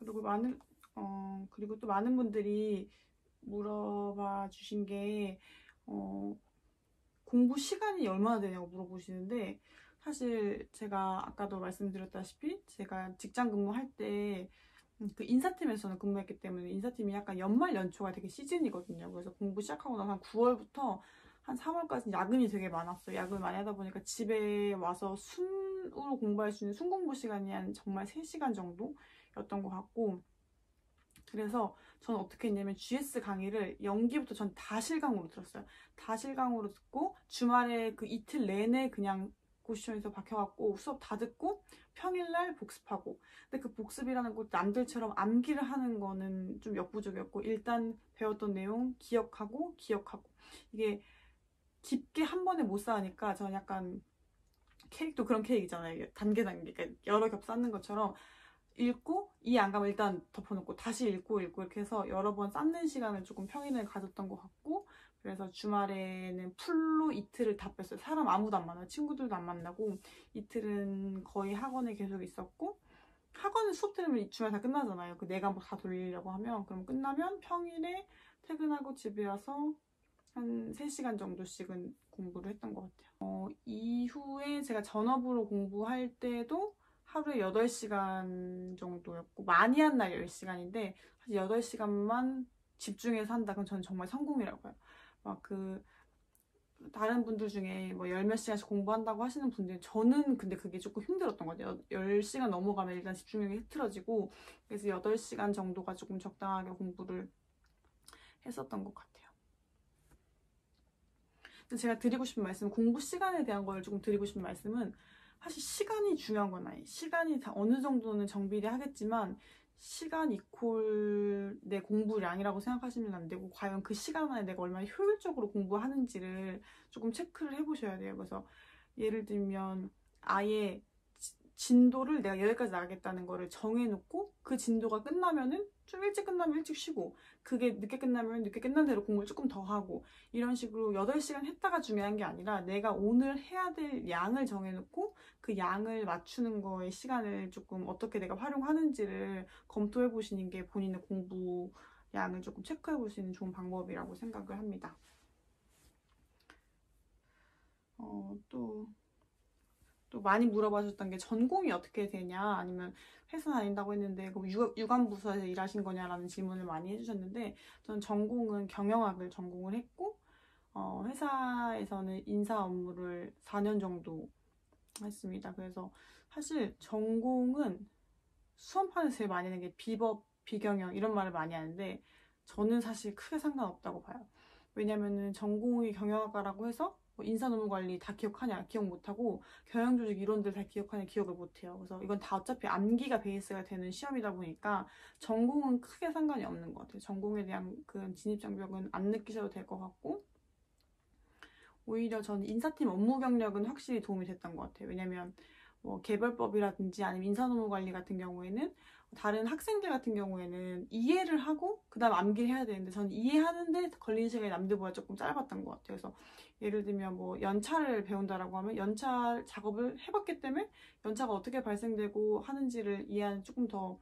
그리고 그리고 또 많은 분들이 물어봐 주신 게, 공부 시간이 얼마나 되냐고 물어보시는데, 사실 제가 아까도 말씀드렸다시피 제가 직장 근무할 때 그 인사팀에서는 근무했기 때문에 인사팀이 약간 연말 연초가 되게 시즌이거든요. 그래서 공부 시작하고 나서 한 9월부터 한 3월까지 야근이 되게 많았어요. 야근을 많이 하다 보니까 집에 와서 순으로 공부할 수 있는 순공부 시간이 한 정말 3시간 정도였던 것 같고, 그래서 저는 어떻게 했냐면 GS 강의를 연기부터 전 다 실강으로 들었어요. 다 실강으로 듣고 주말에 그 이틀 내내 그냥 고시원에서 박혀갖고 수업 다 듣고 평일날 복습하고. 근데 그 복습이라는 것 남들처럼 암기를 하는 거는 좀 역부족이었고, 일단 배웠던 내용 기억하고 이게 깊게 한 번에 못 쌓으니까 저는 약간 케이크도 그런 케이크잖아요. 단계 그러니까 여러 겹 쌓는 것처럼 읽고 이해 안 가면 일단 덮어놓고 다시 읽고 이렇게 해서 여러 번 쌓는 시간을 조금 평일에 가졌던 것 같고, 그래서 주말에는 풀로 이틀을 다 뺐어요. 사람 아무도 안 만나요. 친구들도 안 만나고 이틀은 거의 학원에 계속 있었고, 학원은 수업 들으면 주말 다 끝나잖아요. 그 네 과목 다 돌리려고 하면. 그럼 끝나면 평일에 퇴근하고 집에 와서 한 3시간 정도씩은 공부를 했던 것 같아요. 이후에 제가 전업으로 공부할 때도 하루에 8시간 정도였고, 많이 한 날 10시간인데 사실 8시간만 집중해서 한다 그럼 저는 정말 성공이라고요. 막 다른 분들 중에 뭐 10몇 시간씩 공부한다고 하시는 분들, 저는 근데 그게 조금 힘들었던 것 같아요. 10시간 넘어가면 일단 집중력이 흐트러지고, 그래서 8시간 정도가 조금 적당하게 공부를 했었던 것 같아요. 제가 드리고 싶은 말씀, 공부 시간에 대한 걸 조금 드리고 싶은 말씀은, 사실 시간이 중요한 건 아니에요. 시간이 다 어느 정도는 정비를 하겠지만 시간 이퀄 내 공부량이라고 생각하시면 안 되고, 과연 그 시간 안에 내가 얼마나 효율적으로 공부하는지를 조금 체크를 해보셔야 돼요. 그래서 예를 들면 아예 진도를 내가 여기까지 나가겠다는 거를 정해놓고, 그 진도가 끝나면은 좀 일찍 끝나면 일찍 쉬고, 그게 늦게 끝나면 늦게 끝난 대로 공부를 조금 더 하고, 이런 식으로 8시간 했다가 중요한 게 아니라 내가 오늘 해야 될 양을 정해놓고 그 양을 맞추는 거에 시간을 조금 어떻게 내가 활용하는지를 검토해 보시는 게 본인의 공부 양을 조금 체크해 볼 수 있는 좋은 방법이라고 생각을 합니다. 또 많이 물어봐주셨던 게 전공이 어떻게 되냐, 아니면 회사 다닌다고 했는데 유관부서에서 일하신 거냐라는 질문을 많이 해주셨는데, 저는 전공은 경영학을 전공을 했고, 회사에서는 인사 업무를 4년 정도 했습니다. 그래서 사실 전공은 수험판에서 제일 많이 하는 게 비법, 비경영 이런 말을 많이 하는데, 저는 사실 크게 상관없다고 봐요. 왜냐면은 전공이 경영학과라고 해서 뭐 인사노무관리 다 기억하냐? 기억 못하고, 경영조직 이론들 다 기억하냐? 기억을 못해요. 그래서 이건 다 어차피 암기가 베이스가 되는 시험이다 보니까 전공은 크게 상관이 없는 것 같아요. 전공에 대한 그 진입장벽은 안 느끼셔도 될 것 같고, 오히려 저는 인사팀 업무 경력은 확실히 도움이 됐던 것 같아요. 왜냐면 뭐 개별법이라든지 아니면 인사노무 관리 같은 경우에는, 다른 학생들 같은 경우에는 이해를 하고 그 다음 암기를 해야 되는데, 저는 이해하는데 걸리는 시간이 남들보다 조금 짧았던 것 같아요. 그래서 예를 들면 뭐 연차를 배운다라고 하면 연차 작업을 해봤기 때문에 연차가 어떻게 발생되고 하는지를 이해하는 조금 더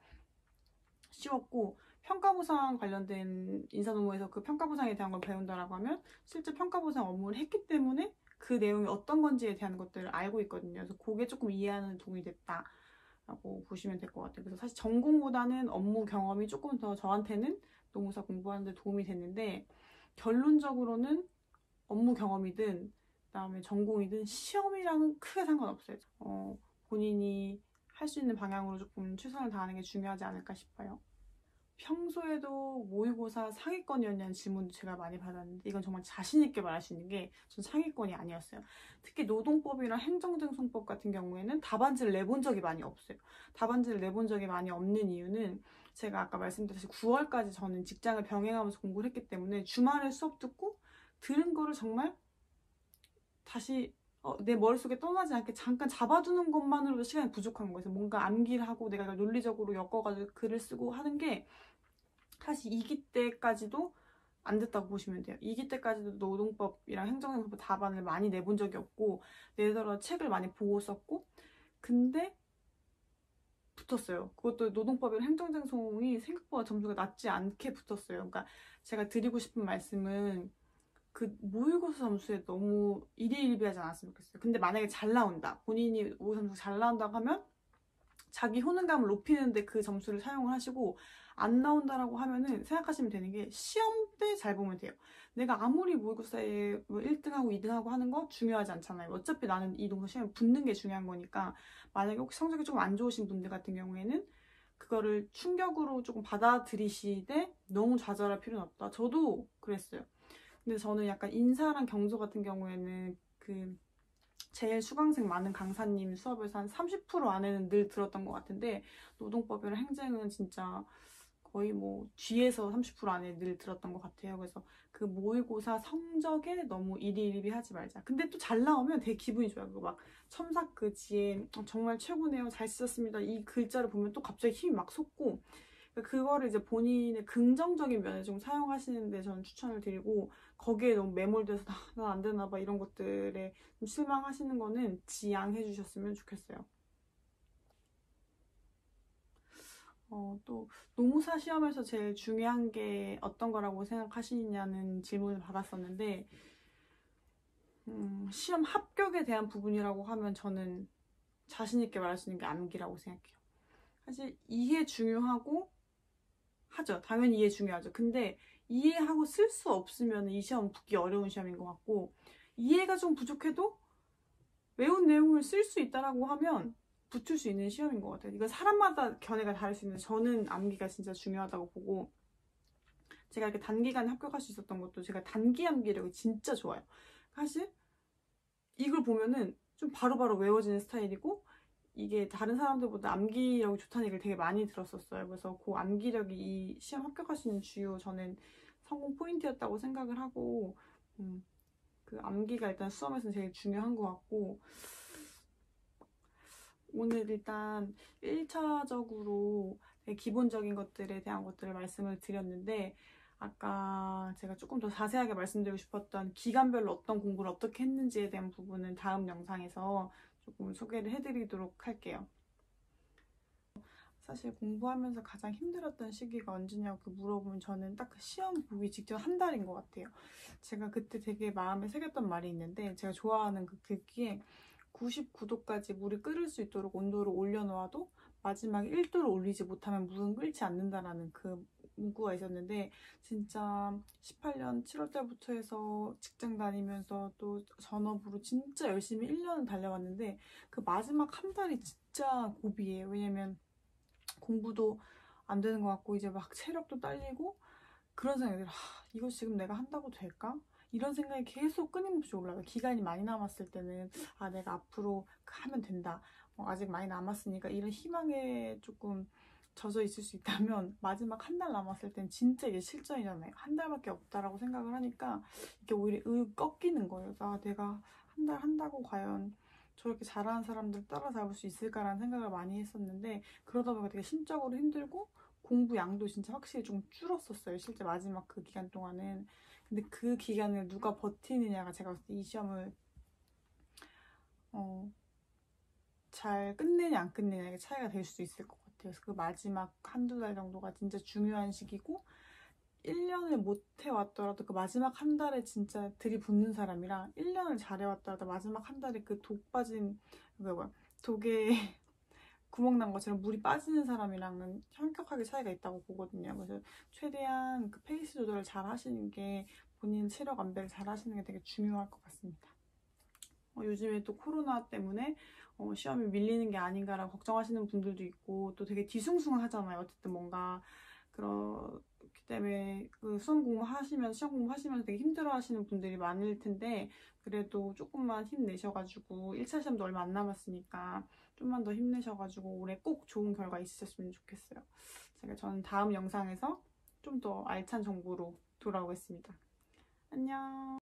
쉬웠고, 평가보상 관련된 인사노무에서 그 평가보상에 대한 걸 배운다라고 하면 실제 평가보상 업무를 했기 때문에 그 내용이 어떤 건지에 대한 것들을 알고 있거든요. 그래서 그게 조금 이해하는 도움이 됐다라고 보시면 될 것 같아요. 그래서 사실 전공보다는 업무 경험이 조금 더 저한테는 노무사 공부하는 데 도움이 됐는데, 결론적으로는 업무 경험이든 그다음에 전공이든 시험이랑은 크게 상관없어요. 본인이 할 수 있는 방향으로 조금 최선을 다하는 게 중요하지 않을까 싶어요. 평소에도 모의고사 상위권이었냐는 질문도 제가 많이 받았는데, 이건 정말 자신있게 말할 수 있는 게 전 상위권이 아니었어요. 특히 노동법이나 행정등송법 같은 경우에는 답안지를 내본 적이 많이 없어요. 답안지를 내본 적이 많이 없는 이유는, 제가 아까 말씀드렸듯이 9월까지 저는 직장을 병행하면서 공부를 했기 때문에 주말에 수업 듣고 들은 거를 정말 다시 내 머릿속에 떠나지 않게 잠깐 잡아두는 것만으로도 시간이 부족한 거예요. 뭔가 암기를 하고 내가 논리적으로 엮어가지고 글을 쓰고 하는 게 사실 2기 때까지도 안 됐다고 보시면 돼요. 2기 때까지도 노동법이랑 행정행정법 답안을 많이 내본 적이 없고, 내더러 책을 많이 보고 썼고, 근데 붙었어요. 그것도 노동법이랑 행정쟁송이 생각보다 점수가 낮지 않게 붙었어요. 그러니까 제가 드리고 싶은 말씀은 그 모의고사 점수에 너무 일희일비하지 않았으면 좋겠어요. 근데 만약에 잘 나온다. 본인이 모의고사 점수 잘 나온다고 하면 자기 효능감을 높이는데 그 점수를 사용을 하시고, 안 나온다라고 하면은 생각하시면 되는 게 시험 때 잘 보면 돼요. 내가 아무리 모의고사에 뭐 1등하고 2등하고 하는 거 중요하지 않잖아요. 어차피 나는 이 동서 시험에 붙는 게 중요한 거니까, 만약에 혹시 성적이 조금 안 좋으신 분들 같은 경우에는 그거를 충격으로 조금 받아들이시되 너무 좌절할 필요는 없다. 저도 그랬어요. 근데 저는 약간 인사랑 경zo 같은 경우에는 그 제일 수강생 많은 강사님 수업에서 한 30% 안에는 늘 들었던 것 같은데, 노동법이랑 행정은 진짜 거의 뭐 뒤에서 30% 안에 늘 들었던 것 같아요. 그래서 그 모의고사 성적에 너무 일희일비하지 말자. 근데 또 잘 나오면 되게 기분이 좋아요. 그거 막 첨삭글지에 정말 최고네요, 잘 쓰셨습니다, 이 글자를 보면 또 갑자기 힘이 막 솟고, 그거를 이제 본인의 긍정적인 면에 좀 사용하시는데 저는 추천을 드리고, 거기에 너무 매몰돼서 난 안 되나 봐 이런 것들에 좀 실망하시는 거는 지양해 주셨으면 좋겠어요. 또 노무사 시험에서 제일 중요한 게 어떤 거라고 생각하시냐는 질문을 받았었는데, 시험 합격에 대한 부분이라고 하면 저는 자신 있게 말할 수 있는 게 암기라고 생각해요. 사실 이해 중요하고 하죠. 당연히 이해 중요하죠. 근데 이해하고 쓸 수 없으면 이 시험 붙기 어려운 시험인 것 같고, 이해가 좀 부족해도 외운 내용을 쓸 수 있다라고 하면 붙을 수 있는 시험인 것 같아요. 이거 사람마다 견해가 다를 수 있는데 저는 암기가 진짜 중요하다고 보고, 제가 이렇게 단기간에 합격할 수 있었던 것도 제가 단기 암기력이 진짜 좋아요. 사실 이걸 보면은 좀 바로바로 외워지는 스타일이고, 이게 다른 사람들보다 암기력이 좋다는 얘기를 되게 많이 들었었어요. 그래서 그 암기력이 이 시험 합격할 수 있는 주요 저는 성공 포인트였다고 생각을 하고, 그 암기가 일단 수험에서는 제일 중요한 것 같고, 오늘 일단 1차적으로 기본적인 것들에 대한 것들을 말씀을 드렸는데, 아까 제가 조금 더 자세하게 말씀드리고 싶었던 기간별로 어떤 공부를 어떻게 했는지에 대한 부분은 다음 영상에서 조금 소개를 해드리도록 할게요. 사실 공부하면서 가장 힘들었던 시기가 언제냐고 물어보면 저는 딱 그 시험 보기 직전 한 달인 것 같아요. 제가 그때 되게 마음에 새겼던 말이 있는데, 제가 좋아하는 그 글귀에 99도까지 물이 끓을 수 있도록 온도를 올려놓아도 마지막에 1도를 올리지 못하면 물은 끓지 않는다라는 그 문구가 있었는데, 진짜 18년 7월 달부터 해서 직장 다니면서 또 전업으로 진짜 열심히 1년을 달려왔는데, 그 마지막 한 달이 진짜 고비예요. 왜냐면 공부도 안 되는 것 같고 이제 막 체력도 딸리고, 그런 생각이 들어요. 이거 지금 내가 한다고 될까? 이런 생각이 계속 끊임없이 올라와요. 기간이 많이 남았을 때는 내가 앞으로 하면 된다. 아직 많이 남았으니까 이런 희망에 조금 젖어 있을 수 있다면, 마지막 한 달 남았을 땐 진짜 이게 실전이잖아요. 한 달밖에 없다라고 생각을 하니까 이게 오히려 꺾이는 거예요. 내가 한 달 한다고 과연 저렇게 잘하는 사람들 따라잡을 수 있을까라는 생각을 많이 했었는데, 그러다 보니까 되게 심적으로 힘들고 공부 양도 진짜 확실히 좀 줄었었어요. 실제 마지막 그 기간 동안은. 근데 그 기간을 누가 버티느냐가 제가 봤을 때 이 시험을 잘 끝내냐 안 끝내냐의 차이가 될 수도 있을 것 같아요. 그래서 그 마지막 한두 달 정도가 진짜 중요한 시기고, 1년을 못 해왔더라도 그 마지막 한 달에 진짜 들이붓는 사람이랑 1년을 잘해왔더라도 마지막 한 달에 그 독 빠진, 독에 구멍 난 것처럼 물이 빠지는 사람이랑은 현격하게 차이가 있다고 보거든요. 그래서 최대한 그 페이스 조절을 잘 하시는 게, 본인 체력 안배를 잘 하시는 게 되게 중요할 것 같습니다. 요즘에 또 코로나 때문에 시험이 밀리는 게 아닌가라고 걱정하시는 분들도 있고, 또 되게 뒤숭숭하잖아요. 어쨌든 뭔가 그렇기 때문에 그 시험 공부하시면서 되게 힘들어하시는 분들이 많을 텐데, 그래도 조금만 힘내셔가지고 1차 시험도 얼마 안 남았으니까 좀만 더 힘내셔가지고 올해 꼭 좋은 결과 있으셨으면 좋겠어요. 저는 다음 영상에서 좀 더 알찬 정보로 돌아오겠습니다. 안녕.